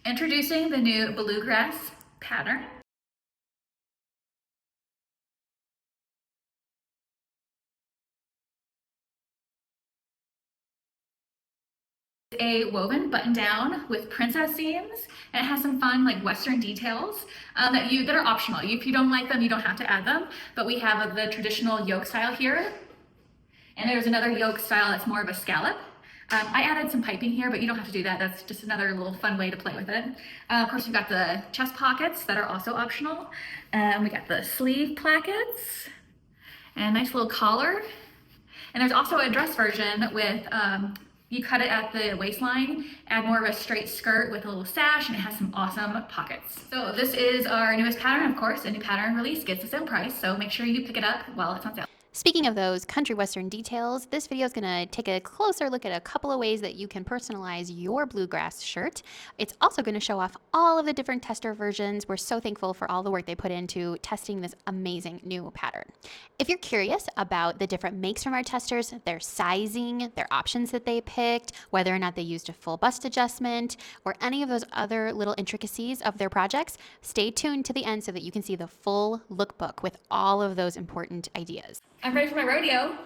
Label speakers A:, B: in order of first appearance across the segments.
A: Introducing the new Bluegrass pattern. A woven button down with princess seams, and it has some fun like Western details that are optional. If you don't like them, you don't have to add them, but we have the traditional yoke style here, and there's another yoke style that's more of a scallop. I added some piping here, but you don't have to do that. That's just another little fun way to play with it. Of course, we've got the chest pockets that are also optional. We got the sleeve plackets and a nice little collar. And there's also a dress version with, you cut it at the waistline, add more of a straight skirt with a little sash, and it has some awesome pockets. So this is our newest pattern, of course. A new pattern release gets its own price, so make sure you pick it up while it's on sale.
B: Speaking of those country western details, this video is going to take a closer look at a couple of ways that you can personalize your bluegrass shirt. It's also going to show off all of the different tester versions. We're so thankful for all the work they put into testing this amazing new pattern. If you're curious about the different makes from our testers, their sizing, their options that they picked, whether or not they used a full bust adjustment, or any of those other little intricacies of their projects, stay tuned to the end so that you can see the full lookbook with all of those important ideas.
A: I'm ready for my rodeo. Isn't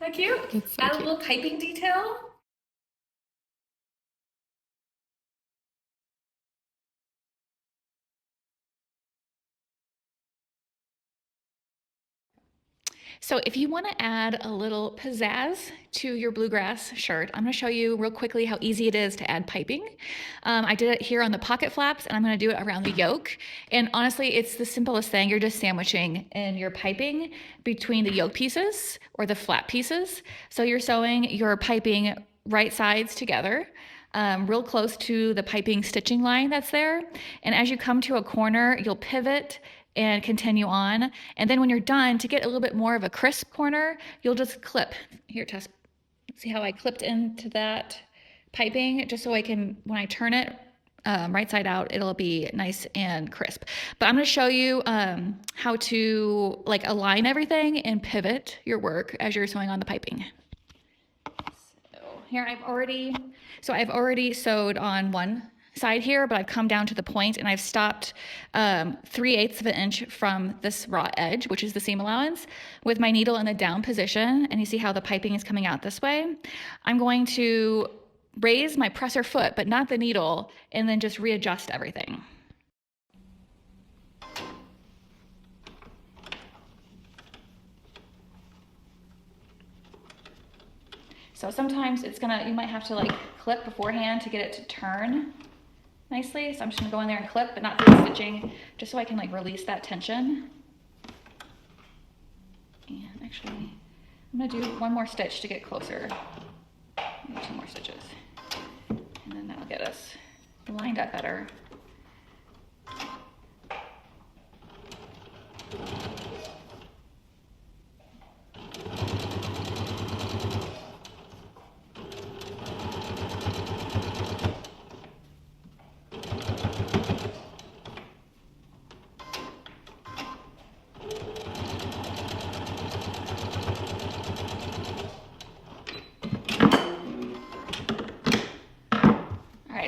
A: that cute?
B: It's so
A: Add
B: cute.
A: a little piping detail. So if you want to add a little pizzazz to your bluegrass shirt, I'm going to show you real quickly how easy it is to add piping. I did it here on the pocket flaps, and I'm going to do it around the yoke. And honestly, it's the simplest thing. You're just sandwiching in your piping between the yoke pieces or the flap pieces. So you're sewing your piping right sides together, real close to the piping stitching line that's there. And as you come to a corner, you'll pivot and continue on. And then when you're done, to get a little bit more of a crisp corner, you'll just clip. Here, Tess, see how I clipped into that piping, just so I can, when I turn it right side out, it'll be nice and crisp. But I'm gonna show you how to like align everything and pivot your work as you're sewing on the piping. So here I've already sewed on one side here, but I've come down to the point and I've stopped 3/8 of an inch from this raw edge, which is the seam allowance, with my needle in the down position. And you see how the piping is coming out this way. I'm going to raise my presser foot, but not the needle, and then just readjust everything. So sometimes you might have to like clip beforehand to get it to turn nicely. So I'm just gonna go in there and clip, but not through the stitching, just so I can like release that tension. And actually, I'm gonna do one more stitch to get closer. Maybe 2 more stitches. And then that'll get us lined up better.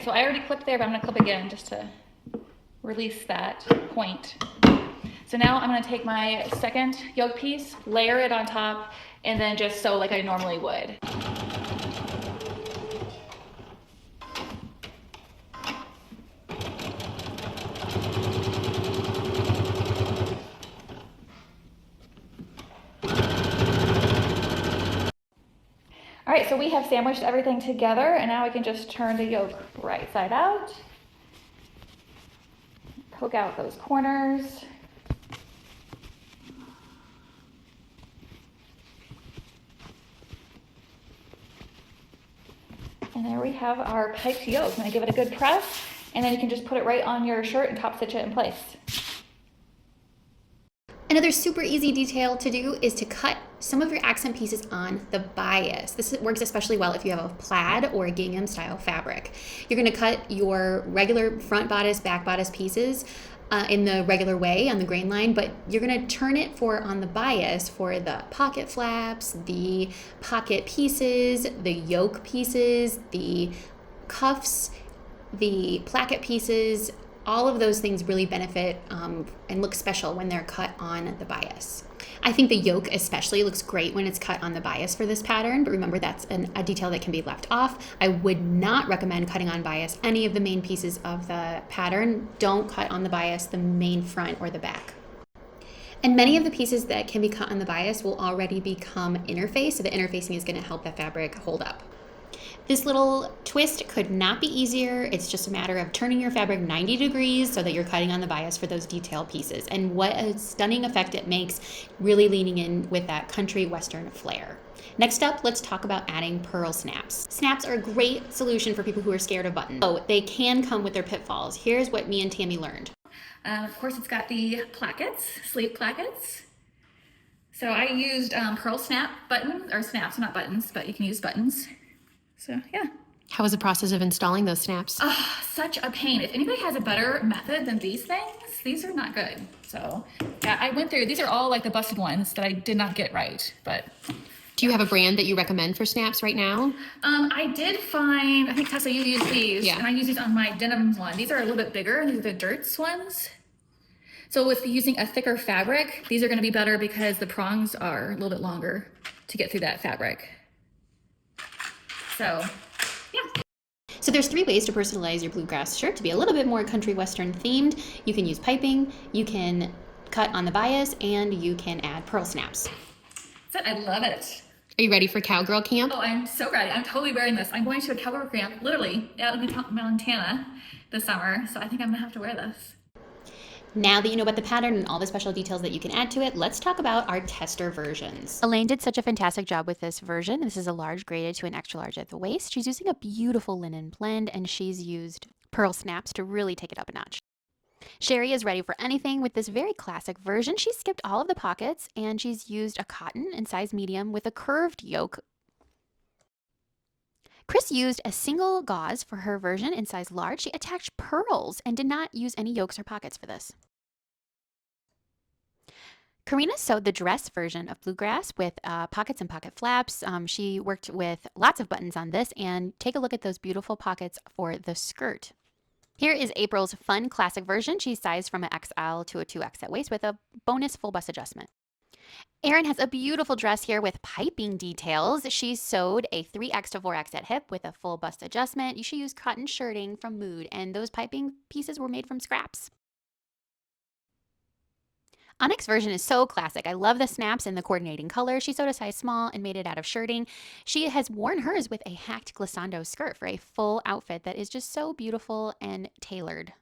A: So I already clipped there, but I'm gonna clip again just to release that point. So now I'm gonna take my second yoke piece, layer it on top, and then just sew like I normally would. All right, so we have sandwiched everything together, and now we can just turn the yoke right side out. Poke out those corners. And there we have our piped yoke. I'm gonna give it a good press, and then you can just put it right on your shirt and top stitch it in place.
B: Another super easy detail to do is to cut some of your accent pieces on the bias. This works especially well if you have a plaid or a gingham style fabric. You're going to cut your regular front bodice, back bodice pieces in the regular way on the grain line, but you're going to turn it on the bias for the pocket flaps, the pocket pieces, the yoke pieces, the cuffs, the placket pieces, all of those things really benefit and look special when they're cut on the bias. I think the yoke especially looks great when it's cut on the bias for this pattern, but remember that's a detail that can be left off. I would not recommend cutting on bias any of the main pieces of the pattern. Don't cut on the bias the main front or the back. And many of the pieces that can be cut on the bias will already become interface, so the interfacing is going to help the fabric hold up. This little twist could not be easier. It's just a matter of turning your fabric 90 degrees so that you're cutting on the bias for those detail pieces. And what a stunning effect it makes, really leaning in with that country western flair. Next up, let's talk about adding purl snaps. Snaps are a great solution for people who are scared of buttons. So they can come with their pitfalls. Here's what me and Tammy learned.
A: Of course, it's got the plackets, sleeve plackets. So I used purl snap buttons, or snaps, not buttons, but you can use buttons. So yeah.
B: How was the process of installing those snaps?
A: Such a pain. If anybody has a better method than these things, these are not good. So yeah, I went through, these are all like the busted ones that I did not get right, but.
B: Do you have a brand that you recommend for snaps right now?
A: I did find, I think Tessa, you use these, and I use these on my denims one. These are a little bit bigger. These are the Dirts ones. So with using a thicker fabric, these are going to be better because the prongs are a little bit longer to get through that fabric. So, yeah.
B: So there's 3 ways to personalize your bluegrass shirt to be a little bit more country western themed. You can use piping, you can cut on the bias, and you can add purl snaps.
A: I love it.
B: Are you ready for cowgirl camp?
A: Oh, I'm so ready. I'm totally wearing this. I'm going to a cowgirl camp, literally, out in Montana this summer. So I think I'm gonna have to wear this.
B: Now that you know about the pattern and all the special details that you can add to it, let's talk about our tester versions. Elaine did such a fantastic job with this version. This is a large graded to an extra large at the waist. She's using a beautiful linen blend, and she's used purl snaps to really take it up a notch. Sherry is ready for anything with this very classic version. She skipped all of the pockets, and she's used a cotton in size medium with a curved yoke. Chris used a single gauze for her version in size large. She attached pearls and did not use any yokes or pockets for this. Karina sewed the dress version of Bluegrass with pockets and pocket flaps. She worked with lots of buttons on this, and take a look at those beautiful pockets for the skirt. Here is April's fun classic version. She's sized from an XL to a 2X at waist with a bonus full bust adjustment. Erin has a beautiful dress here with piping details. She sewed a 3X to 4X at hip with a full bust adjustment. She used cotton shirting from Mood, and those piping pieces were made from scraps. Onyx's version is so classic. I love the snaps and the coordinating color. She sewed a size small and made it out of shirting. She has worn hers with a hacked glissando skirt for a full outfit that is just so beautiful and tailored.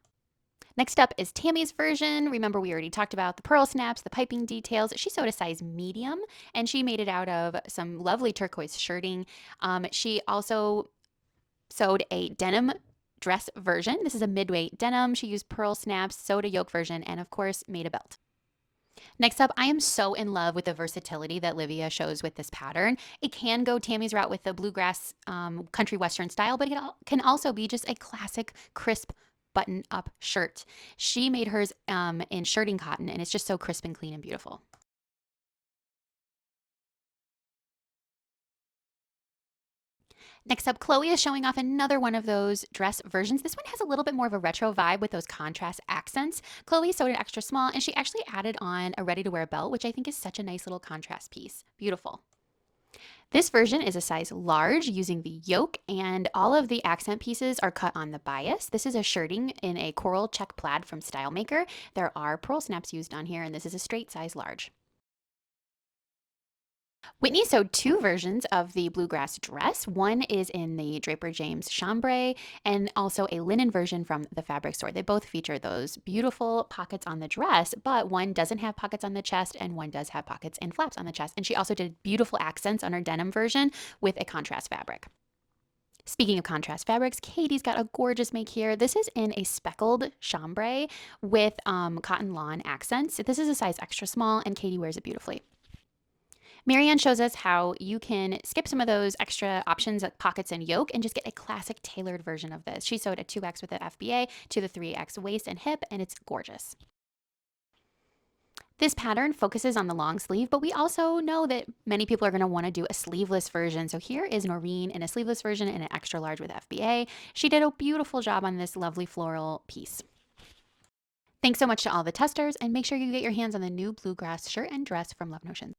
B: Next up is Tammy's version. Remember, we already talked about the purl snaps, the piping details. She sewed a size medium, and she made it out of some lovely turquoise shirting. She also sewed a denim dress version. This is a mid-weight denim. She used purl snaps, sewed a yoke version, and of course made a belt. Next up, I am so in love with the versatility that Livia shows with this pattern. It can go Tammy's route with the bluegrass country western style, but it can also be just a classic crisp button-up shirt. She made hers in shirting cotton, and it's just so crisp and clean and beautiful. Next up, Chloe is showing off another one of those dress versions. This one has a little bit more of a retro vibe with those contrast accents. Chloe sewed it extra small, and she actually added on a ready-to-wear belt, which I think is such a nice little contrast piece. Beautiful. This version is a size large using the yoke, and all of the accent pieces are cut on the bias. This is a shirting in a coral check plaid from Style Maker. There are purl snaps used on here, and this is a straight size large. Whitney sewed 2 versions of the bluegrass dress. One is in the Draper James chambray, and also a linen version from the fabric store. They both feature those beautiful pockets on the dress, but one doesn't have pockets on the chest and one does have pockets and flaps on the chest. And she also did beautiful accents on her denim version with a contrast fabric. Speaking of contrast fabrics, Katie's got a gorgeous make here. This is in a speckled chambray with cotton lawn accents. This is a size extra small, and Katie wears it beautifully. Marianne shows us how you can skip some of those extra options like pockets and yoke and just get a classic tailored version of this. She sewed a 2X with the FBA to the 3X waist and hip, and it's gorgeous. This pattern focuses on the long sleeve, but we also know that many people are going to want to do a sleeveless version. So here is Noreen in a sleeveless version in an extra large with FBA. She did a beautiful job on this lovely floral piece. Thanks so much to all the testers, and make sure you get your hands on the new Bluegrass Shirt and Dress from Love Notions.